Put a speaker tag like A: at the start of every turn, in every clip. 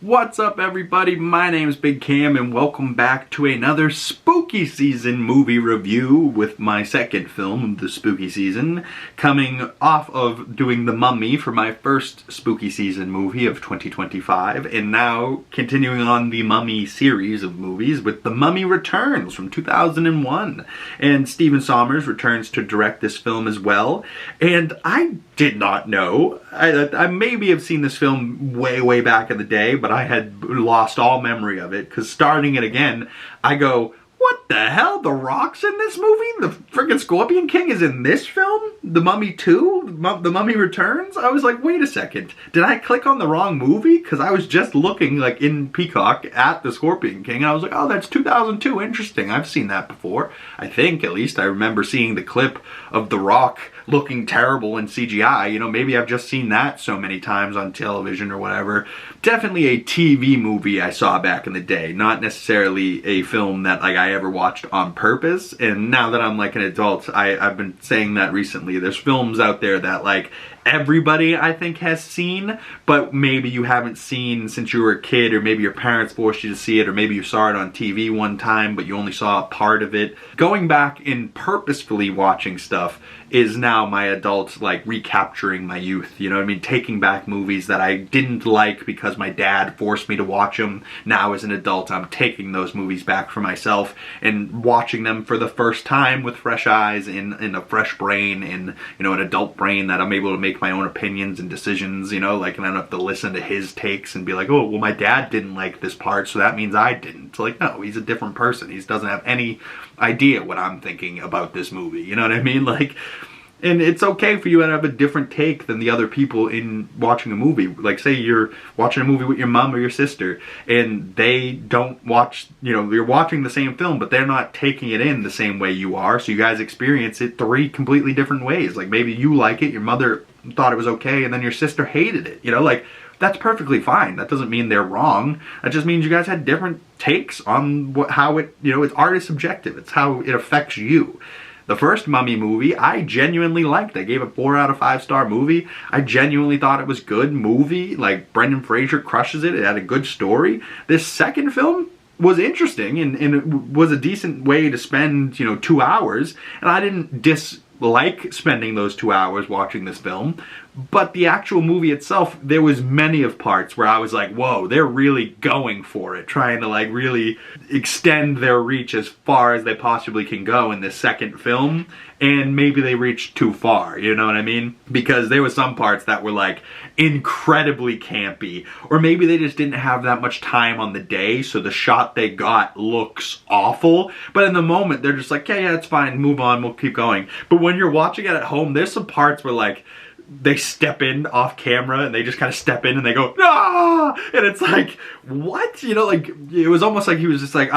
A: What's up, everybody? My name is Big Cam and welcome back to another spooky season movie review with my second film of the spooky season, coming off of doing The Mummy for my first spooky season movie of 2025, and now continuing on the Mummy series of movies with The Mummy Returns from 2001. And Stephen Sommers returns to direct this film as well, and I did not know. I maybe have seen this film way back in the day, but I had lost all memory of it, because starting it again, I go, what the hell? The Rock's in this movie? The freaking Scorpion King is in this film? The Mummy 2? The Mummy Returns? I was like, wait a second. Did I click on the wrong movie? Because I was just looking, like, in Peacock at the Scorpion King, and I was like, oh, that's 2002. Interesting. I've seen that before. I think, at least. I remember seeing the clip of The Rock looking terrible in CGI. You know, maybe I've just seen that so many times on television or whatever. Definitely a TV movie I saw back in the day, not necessarily a film that like I ever watched on purpose. And now that I'm like an adult, I've been saying that recently. There's films out there that like everybody I think has seen, but maybe you haven't seen since you were a kid, or maybe your parents forced you to see it, or maybe you saw it on TV one time but you only saw a part of it. Going back and purposefully watching stuff is now my adult, like, recapturing my youth, you know what I mean? Taking back movies that I didn't like because my dad forced me to watch them. Now as an adult, I'm taking those movies back for myself and watching them for the first time with fresh eyes, in a fresh brain, in, you know, an adult brain that I'm able to make my own opinions and decisions, you know, like, and I don't have to listen to his takes and be like, oh, well, my dad didn't like this part, so that means I didn't. Like, no, he's a different person. He doesn't have any idea what I'm thinking about this movie, you know what I mean? Like, and it's okay for you to have a different take than the other people in watching a movie. Like, say you're watching a movie with your mom or your sister, and they don't watch, you know, you're watching the same film, but they're not taking it in the same way you are, so you guys experience it three completely different ways. Like, maybe you like it, your mother thought it was okay, and then your sister hated it, you know, like, that's perfectly fine. That doesn't mean they're wrong. That just means you guys had different takes on how it, you know, art is subjective. It's how it affects you. The first Mummy movie, I genuinely liked. I gave it 4 out of 5 star movie. I genuinely thought it was good movie. Like, Brendan Fraser crushes it. It had a good story. This second film was interesting, and it was a decent way to spend, you know, 2 hours. And I didn't dislike spending those 2 hours watching this film. But the actual movie itself, there was many of parts where I was like, whoa, they're really going for it, trying to like really extend their reach as far as they possibly can go in this second film, and maybe they reached too far, you know what I mean? Because there were some parts that were like incredibly campy, or maybe they just didn't have that much time on the day, so the shot they got looks awful, but in the moment they're just like, yeah, it's fine, move on, we'll keep going. But when you're watching it at home, there's some parts where like they step in off camera and they just kind of step in and they go, ah! And it's like, what? You know, like, it was almost like he was just like,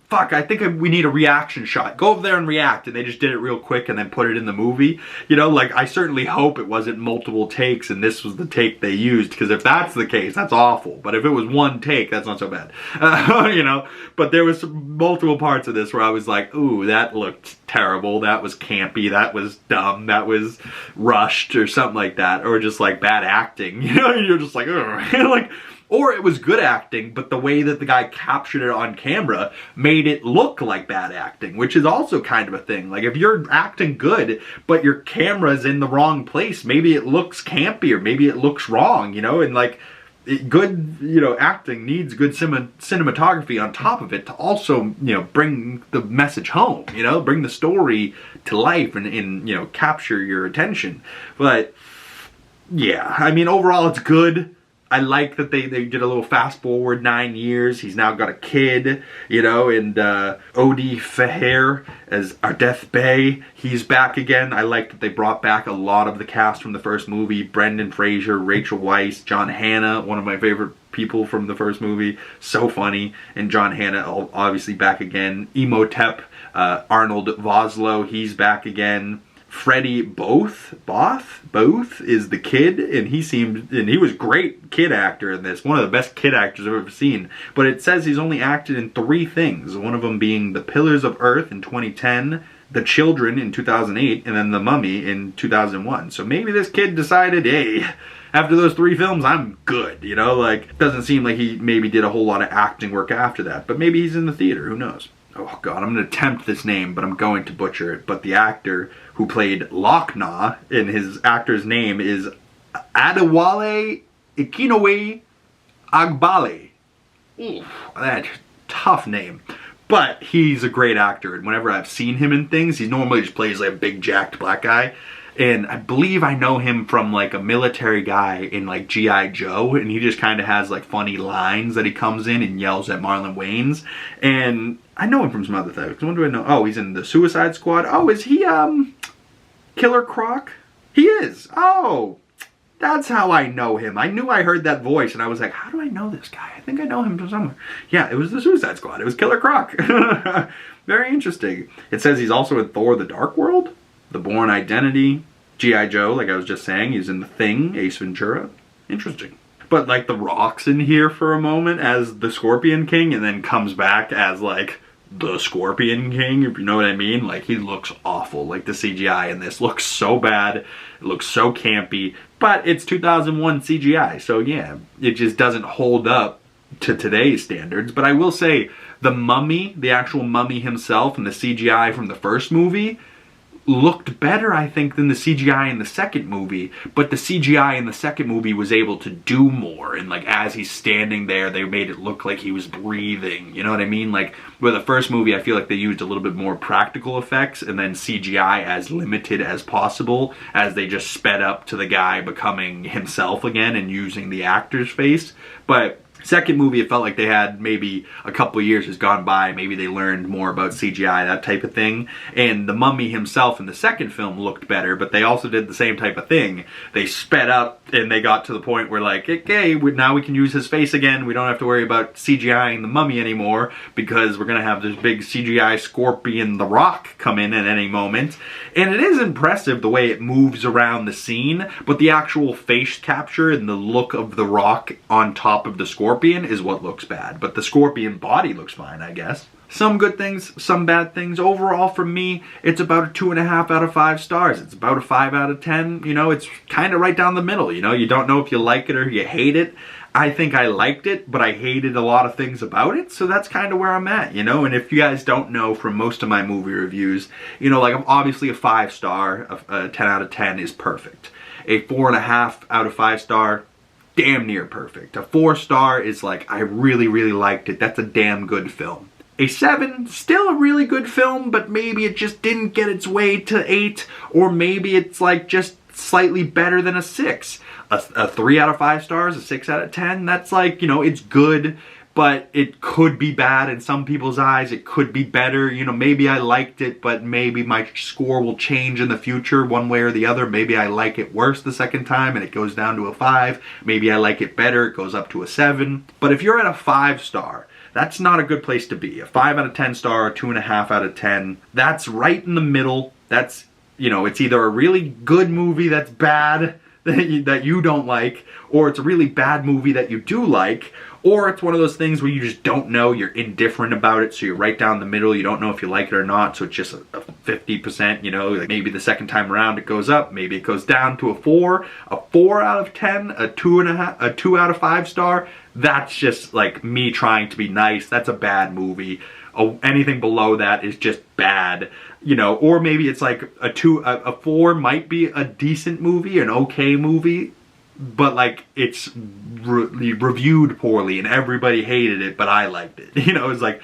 A: fuck, I think we need a reaction shot. Go over there and react. And they just did it real quick and then put it in the movie. You know, like, I certainly hope it wasn't multiple takes and this was the take they used, because if that's the case, that's awful. But if it was one take, that's not so bad. You know, but there was multiple parts of this where I was like, ooh, that looked terrible, that was campy, that was dumb, that was rushed, or something like that, or just like bad acting, you know, you're just like, ugh. Like, or it was good acting, but the way that the guy captured it on camera made it look like bad acting, which is also kind of a thing. Like, if you're acting good, but your camera's in the wrong place, maybe it looks campy, or maybe it looks wrong, you know, and like, good, you know, acting needs good cinematography on top of it to also, you know, bring the message home, you know, bring the story to life and you know, capture your attention. But yeah, I mean, overall it's good. I like that they did a little fast forward 9 years. He's now got a kid, you know, and Odie Feher as Ardeth Bay, he's back again. I like that they brought back a lot of the cast from the first movie. Brendan Fraser, Rachel Weisz, John Hannah, one of my favorite people from the first movie. So funny. And John Hannah obviously back again. Imhotep, Arnold Vosloo, he's back again. Freddie Both is the kid, and he was great kid actor in this. One of the best kid actors I've ever seen. But it says he's only acted in 3 things. One of them being The Pillars of Earth in 2010, The Children in 2008, and then The Mummy in 2001. So maybe this kid decided, hey, after those 3 films, I'm good, you know? Like, doesn't seem like he maybe did a whole lot of acting work after that, but maybe he's in the theater, who knows? Oh god, I'm gonna attempt this name, but I'm going to butcher it. But the actor who played Lochna, and his actor's name is Adewale Ikinowe Agbale. Ooh, that tough name. But he's a great actor, and whenever I've seen him in things, he normally just plays like a big jacked black guy. And I believe I know him from like a military guy in like G.I. Joe, and he just kind of has like funny lines that he comes in and yells at Marlon Wayans. And I know him from some other things. When do I know? Oh, he's in the Suicide Squad. Oh, is he Killer Croc? He is. Oh, that's how I know him. I knew I heard that voice, and I was like, how do I know this guy? I think I know him from somewhere. Yeah, it was the Suicide Squad. It was Killer Croc. Very interesting. It says he's also in Thor: The Dark World, The Bourne Identity, G.I. Joe, like I was just saying. He's in The Thing, Ace Ventura. Interesting. But like The Rock's in here for a moment as the Scorpion King, and then comes back as like the Scorpion King, if you know what I mean. Like, he looks awful. Like, the CGI in this looks so bad. It looks so campy. But it's 2001 CGI, so yeah, it just doesn't hold up to today's standards. But I will say, the mummy, the actual mummy himself, and the CGI from the first movie looked better, I think, than the CGI in the second movie. But the CGI in the second movie was able to do more, and like as he's standing there, they made it look like he was breathing, you know what I mean? Like, where the first movie, I feel like they used a little bit more practical effects, and then CGI as limited as possible, as they just sped up to the guy becoming himself again and using the actor's face. But second movie, it felt like they had maybe a couple years has gone by, maybe they learned more about CGI, that type of thing. And the mummy himself in the second film looked better, but they also did the same type of thing. They sped up and they got to the point where like, okay, now we can use his face again. We don't have to worry about CGIing the mummy anymore, because we're going to have this big CGI Scorpion the Rock come in at any moment. And it is impressive the way it moves around the scene, but the actual face capture and the look of the Rock on top of the Scorpion is what looks bad. But the Scorpion body looks fine, I guess. Some good things, some bad things. Overall, for me, it's about a 2.5 out of 5 stars. It's about a 5 out of 10. You know, it's kind of right down the middle. You know, you don't know if you like it or you hate it. I think I liked it, but I hated a lot of things about it, so that's kind of where I'm at, you know? And if you guys don't know from most of my movie reviews, you know, like, obviously a 5 star, a 10 out of 10 is perfect. A 4.5 out of 5 star, damn near perfect. A 4 star is like, I really, really liked it. That's a damn good film. A 7, still a really good film, but maybe it just didn't get its way to 8, or maybe it's like just slightly better than a 6. A 3 out of 5 stars, a 6 out of 10, that's like, you know, it's good, but it could be bad in some people's eyes. It could be better. You know, maybe I liked it, but maybe my score will change in the future one way or the other. Maybe I like it worse the second time and it goes down to a 5. Maybe I like it better, it goes up to a 7. But if you're at a 5 star, that's not a good place to be. A 5 out of 10 star, a 2.5 out of 10, that's right in the middle. That's, you know, it's either a really good movie that's bad, that you don't like, or it's a really bad movie that you do like, or it's one of those things where you just don't know, you're indifferent about it, so you're right down the middle, you don't know if you like it or not, so it's just a 50%, you know, like maybe the second time around it goes up, maybe it goes down to a 4 out of 10, a 2 out of 5 star, that's just like me trying to be nice. That's a bad movie. Anything below that is just bad. You know, or maybe it's like a 4 might be a decent movie, an okay movie, but like it's reviewed poorly and everybody hated it, but I liked it. You know, it's like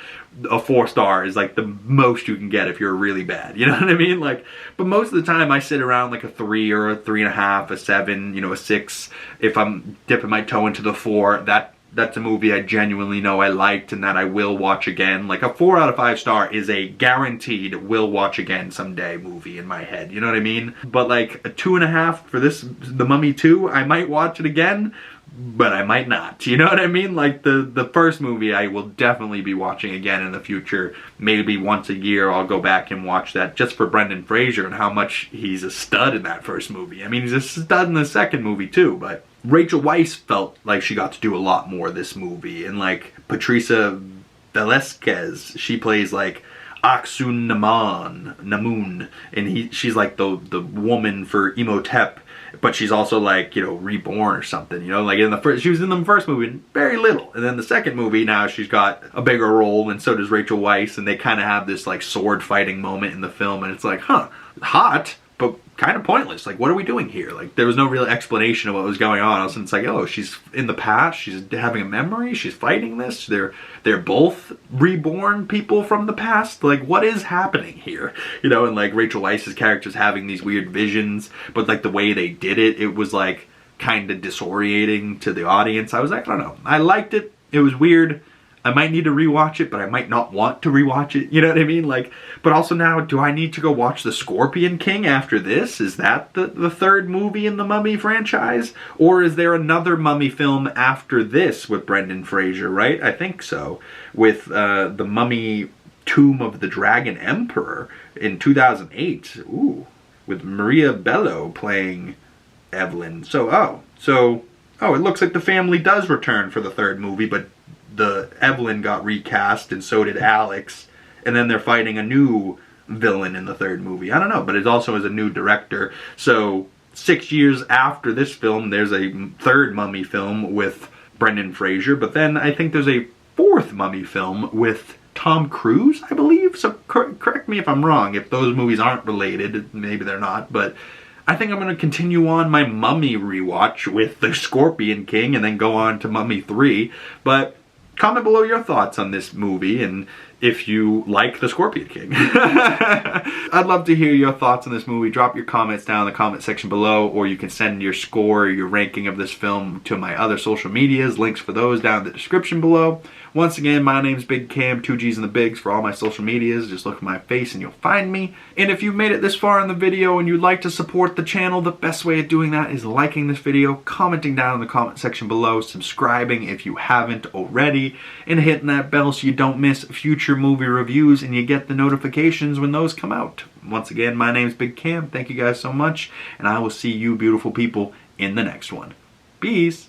A: a 4 star is like the most you can get if you're really bad. You know what I mean? Like, but most of the time I sit around like a 3 or a 3.5, a 7, you know, a 6. If I'm dipping my toe into the 4, that's a movie I genuinely know I liked and that I will watch again. Like a 4 out of 5 star is a guaranteed will watch again someday movie in my head. You know what I mean? But like a 2.5 for this, The Mummy 2, I might watch it again, but I might not. You know what I mean? Like the first movie I will definitely be watching again in the future. Maybe once a year I'll go back and watch that just for Brendan Fraser and how much he's a stud in that first movie. I mean, he's a stud in the second movie too, but Rachel Weisz felt like she got to do a lot more this movie, and like Patricia Velasquez, she plays like Aksun Namun, and she's like the woman for Imhotep, but she's also like, you know, reborn or something, you know, like in the first, she was in the first movie very little, and then the second movie now she's got a bigger role, and so does Rachel Weisz, and they kind of have this like sword fighting moment in the film, and it's like, huh, hot, but kind of pointless. Like, what are we doing here? Like, there was no real explanation of what was going on. Also, it's like, oh, she's in the past, she's having a memory, she's fighting this, they're both reborn people from the past. Like, what is happening here? You know, and like Rachel Weisz's character's having these weird visions, but like the way they did it, it was like kind of disorientating to the audience. I was like, I don't know. I liked it. It was weird. I might need to rewatch it, but I might not want to rewatch it. You know what I mean? Like, but also now, do I need to go watch The Scorpion King after this? Is that the third movie in the Mummy franchise? Or is there another Mummy film after this with Brendan Fraser, right? I think so. With the Mummy Tomb of the Dragon Emperor in 2008. Ooh. With Maria Bello playing Evelyn. So, it looks like the family does return for the third movie, but the Evelyn got recast, and so did Alex, and then they're fighting a new villain in the third movie. I don't know, but it also is a new director. So 6 years after this film, there's a third Mummy film with Brendan Fraser, but then I think there's a fourth Mummy film with Tom Cruise, I believe. So correct me if I'm wrong, if those movies aren't related. Maybe they're not, but I think I'm going to continue on my Mummy rewatch with The Scorpion King and then go on to Mummy 3. But comment below your thoughts on this movie and if you like The Scorpion King. I'd love to hear your thoughts on this movie. Drop your comments down in the comment section below, or you can send your score or your ranking of this film to my other social medias. Links for those down in the description below. Once again, my name's Big Cam, 2 G's and the Biggs for all my social medias. Just look at my face and you'll find me. And if you've made it this far in the video and you'd like to support the channel, the best way of doing that is liking this video, commenting down in the comment section below, subscribing if you haven't already, and hitting that bell so you don't miss future movie reviews and you get the notifications when those come out. Once again, my name's Big Cam. Thank you guys so much, and I will see you beautiful people in the next one. Peace.